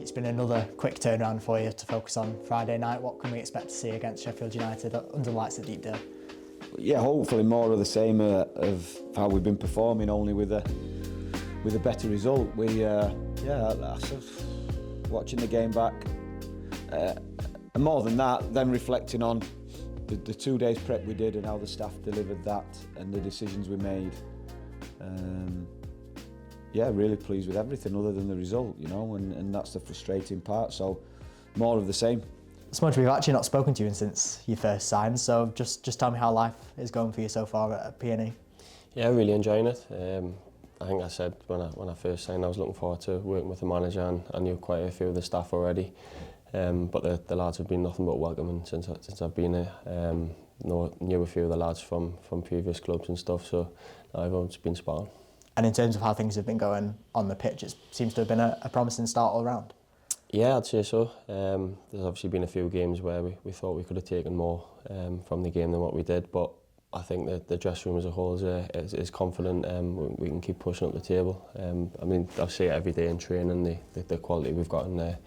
It's been another quick turnaround for you to focus on Friday night. What can we expect to see against Sheffield United under the lights of Deepdale? Yeah, hopefully more of the same of how we've been performing, only with a better result. Watching the game back, and more than that, then reflecting on the 2 days prep we did and how the staff delivered that and the decisions we made. Really pleased with everything other than the result, and that's the frustrating part. So more of the same. Smudge, we've actually not spoken to you since you first signed, so just tell me how life is going for you so far at P&E. Yeah, really enjoying it. I think I said when I first signed I was looking forward to working with the manager, and I knew quite a few of the staff already. But the lads have been nothing but welcoming since I've been here. Knew a few of the lads from previous clubs and stuff, so everyone's been spot on. And in terms of how things have been going on the pitch, it seems to have been a promising start all round. Yeah, I'd say so. There's obviously been a few games where we thought we could have taken more from the game than what we did, but I think that the dressing room as a whole is confident. We can keep pushing up the table. I see it every day in training, the quality we've got in there.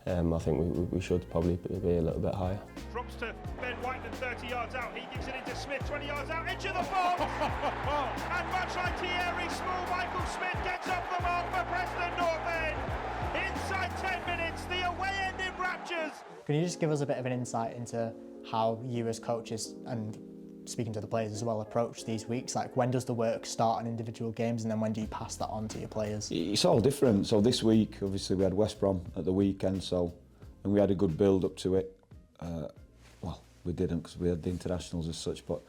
I think we should probably be a little bit higher. Drops to Ben Whiteman 30 yards out, he gives it into Smith 20 yards out, into the box! And much like Thierry Small, Michael Smith gets off the mark for Preston North End. Inside 10 minutes, the away end in raptures. Can you just give us a bit of an insight into how you as coaches, and speaking to the players as well, approach these weeks? Like, when does the work start on individual games, and then when do you pass that on to your players? It's all different. So this week, obviously, we had West Brom at the weekend, and we had a good build up to it. We didn't because we had the internationals as such, but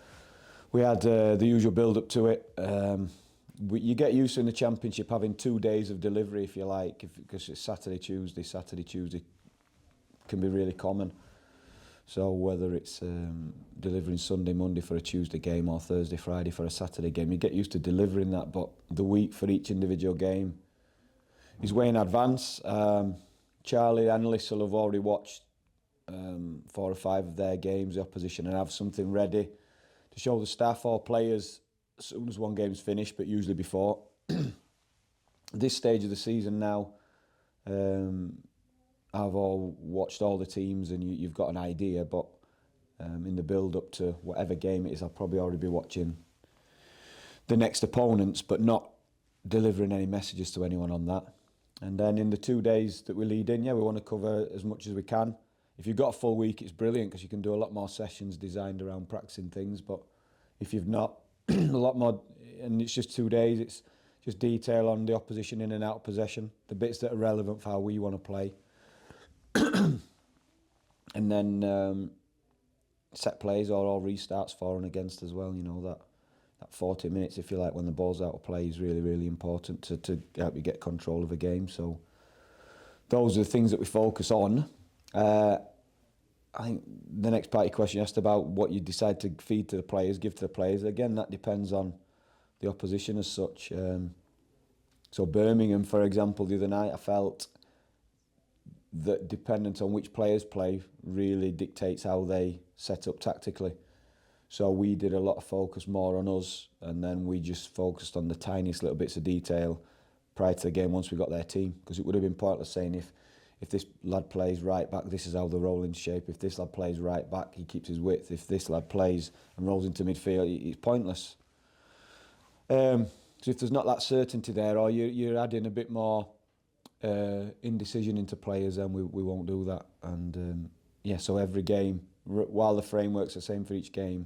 we had the usual build up to it. You get used to in the Championship having 2 days of delivery, if you like, because it's Saturday, Tuesday can be really common. So whether it's delivering Sunday, Monday for a Tuesday game or Thursday, Friday for a Saturday game, you get used to delivering that, but the week for each individual game is way in advance. Charlie, analysts will have already watched 4 or 5 of their games, the opposition, and have something ready to show the staff or players as soon as one game's finished, but usually before. This stage of the season now, I've watched all the teams and you've got an idea, but in the build-up to whatever game it is, I'll probably already be watching the next opponents, but not delivering any messages to anyone on that. And then in the 2 days that we lead in, we want to cover as much as we can. If you've got a full week, it's brilliant because you can do a lot more sessions designed around practicing things, but if you've not, a lot more, and it's just 2 days, it's just detail on the opposition in and out of possession, the bits that are relevant for how we want to play. And then set plays or all restarts for and against as well. That 40 minutes, if you like, when the ball's out of play is really, really important to help you get control of a game. So those are the things that we focus on. I think the next part of your question asked about what you decide to feed to the players, give to the players. Again, that depends on the opposition as such. So Birmingham, for example, the other night, I felt that dependent on which players play really dictates how they set up tactically. So we did a lot of focus more on us, and then we just focused on the tiniest little bits of detail prior to the game once we got their team, because it would have been pointless saying if this lad plays right back, this is how the roll in shape. If this lad plays right back, he keeps his width. If this lad plays and rolls into midfield, it's pointless. So if there's not that certainty there, or you're adding a bit more indecision into players, then we won't do that. And so every game, while the framework's the same for each game,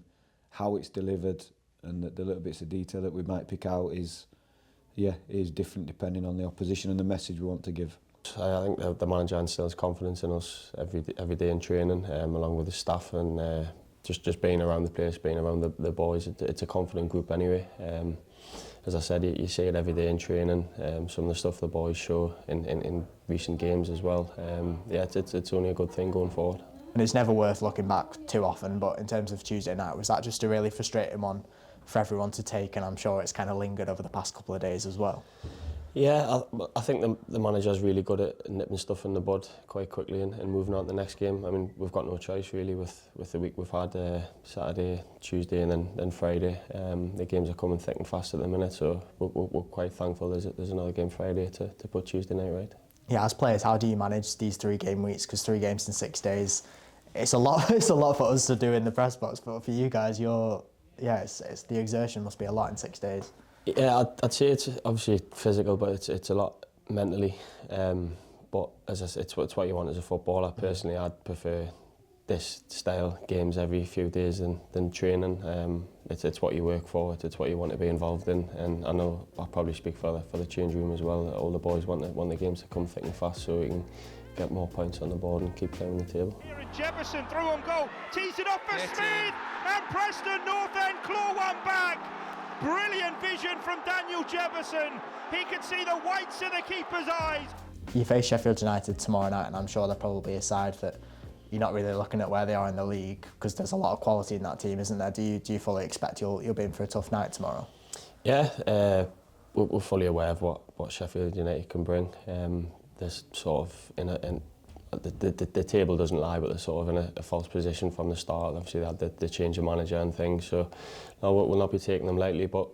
how it's delivered and the little bits of detail that we might pick out is different depending on the opposition and the message we want to give. I think the manager instills confidence in us every day in training, along with the staff, and just being around the place, being around the boys. It's a confident group anyway. As I said, you see it every day in training. Some of the stuff the boys show in recent games as well. It's only a good thing going forward. And it's never worth looking back too often, but in terms of Tuesday night, was that just a really frustrating one for everyone to take? And I'm sure it's kind of lingered over the past couple of days as well. Yeah, I think the manager's really good at nipping stuff in the bud quite quickly and moving on to the next game. I mean, we've got no choice really with the week we've had, Saturday, Tuesday and then Friday. The games are coming thick and fast at the minute, so we're quite thankful there's another game Friday to put Tuesday night right. Yeah, as players, how do you manage these 3 game weeks? Because 3 games in 6 days, it's a lot. It's a lot for us to do in the press box, but for you guys, it's the exertion must be a lot in 6 days. Yeah, I'd say it's obviously physical, but it's a lot mentally. But as I said, it's what you want as a footballer. Personally, I'd prefer this style games every few days than training. It's what you work for. It's what you want to be involved in. And I know I'll probably speak for the change room as well. All the boys want the games to come thick and fast, so we can get more points on the board and keep playing the table. Here in Jefferson, through on goal, tees it up for Smith, and Preston North End claw one back. Brilliant vision from Daniel Jefferson. He can see the whites of the keeper's eyes. You face Sheffield United tomorrow night, and I'm sure they're probably a side that you're not really looking at where they are in the league, because there's a lot of quality in that team, isn't there? Do you fully expect you'll be in for a tough night tomorrow? Yeah, we're fully aware of what Sheffield United can bring. There's sort of the table doesn't lie, but they're sort of in a false position from the start. Obviously they had the change of manager and things, so no, we'll not be taking them lightly, but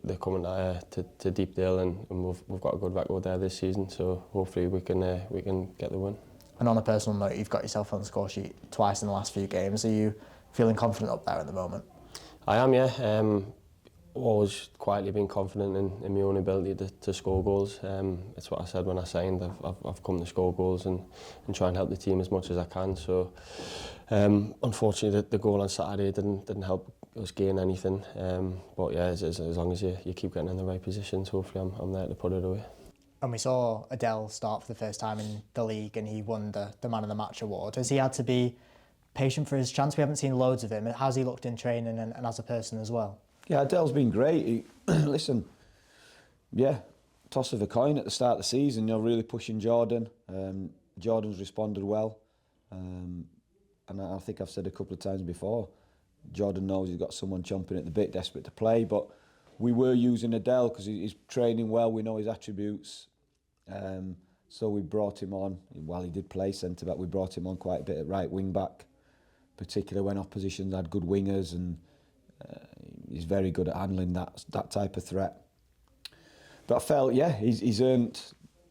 they're coming to Deepdale, and we've got a good record there this season, so hopefully we can get the win. And on a personal note, you've got yourself on the score sheet twice in the last few games. Are you feeling confident up there at the moment? I am, yeah. Always quietly been confident in my own ability to score goals. It's what I said when I signed. I've come to score goals and try and help the team as much as I can. So unfortunately the goal on Saturday didn't help us gain anything. But yeah, as long as you keep getting in the right positions, hopefully I'm there to put it away. And we saw Adele start for the first time in the league, and he won the Man of the Match award. Has he had to be patient for his chance? We haven't seen loads of him. How's he looked in training and as a person as well? Yeah, Adele's been great. Listen, yeah, toss of a coin at the start of the season, really pushing Jordan. Jordan's responded well. And I think I've said a couple of times before, Jordan knows he's got someone chomping at the bit, desperate to play, but we were using Adele because he's training well, we know his attributes. So we brought him on, while he did play centre-back, we brought him on quite a bit at right wing-back, particularly when oppositions had good wingers, and he's very good at handling that type of threat. But I felt, yeah, he's earned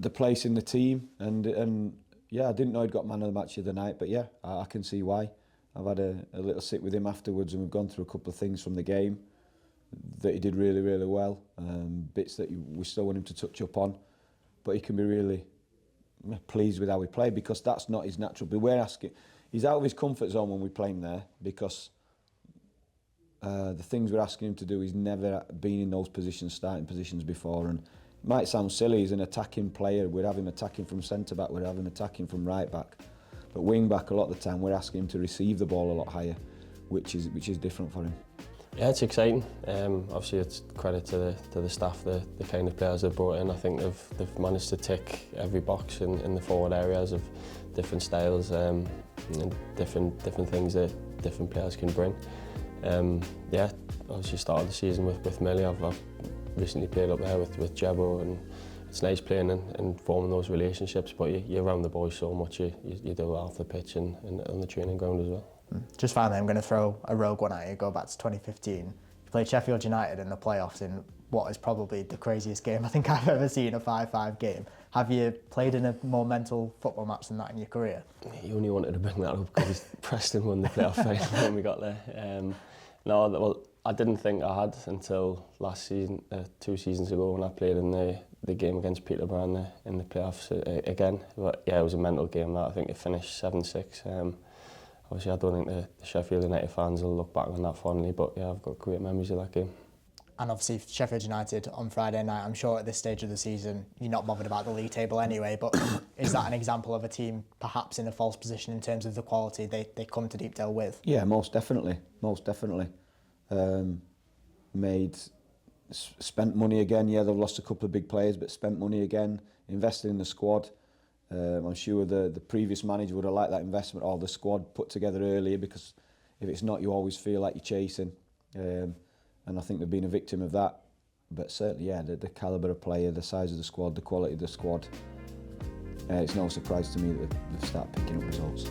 the place in the team, and yeah, I didn't know he'd got man of the match of the night, but yeah, I can see why. I've had a little sit with him afterwards, and we've gone through a couple of things from the game that he did really, really well. Bits that we still want him to touch up on, but he can be really pleased with how he played, because that's not his natural. But we're asking, he's out of his comfort zone when we play him there, because the things we're asking him to do, he's never been in those positions, starting positions before. And it might sound silly, he's an attacking player. We'd have him attacking from centre back, we'd have him attacking from right back. But wing back, a lot of the time, we're asking him to receive the ball a lot higher, which is different for him. Yeah, it's exciting. Obviously, it's credit to the staff, the kind of players they've brought in. I think they've managed to tick every box in the forward areas of different styles and different things that different players can bring. Yeah, obviously started the season with Millie. I've recently played up there with Jebo, and it's nice playing and forming those relationships, but you're around the boys so much, you do it off the pitch and on the training ground as well. Just finally, I'm going to throw a rogue one at you, go back to 2015. You played Sheffield United in the playoffs in what is probably the craziest game I think I've ever seen, a 5-5 game. Have you played in a more mental football match than that in your career? You only wanted to bring that up because Preston won the playoff final when we got there. No, well, I didn't think I had until last season, 2 seasons ago, when I played in the game against Peterborough in the playoffs again. But yeah, it was a mental game. That I think it finished 7-6. Obviously, I don't think the Sheffield United fans will look back on that fondly, but yeah, I've got great memories of that game. And obviously, Sheffield United on Friday night, I'm sure at this stage of the season, you're not bothered about the league table anyway, but is that an example of a team perhaps in a false position in terms of the quality they come to Deepdale with? Yeah, most definitely. Spent money again. Yeah, they've lost a couple of big players, but spent money again, invested in the squad. I'm sure the previous manager would have liked that investment or the squad put together earlier, because if it's not, you always feel like you're chasing. And I think they've been a victim of that. But certainly, yeah, the calibre of player, the size of the squad, the quality of the squad, it's no surprise to me that they've started picking up results.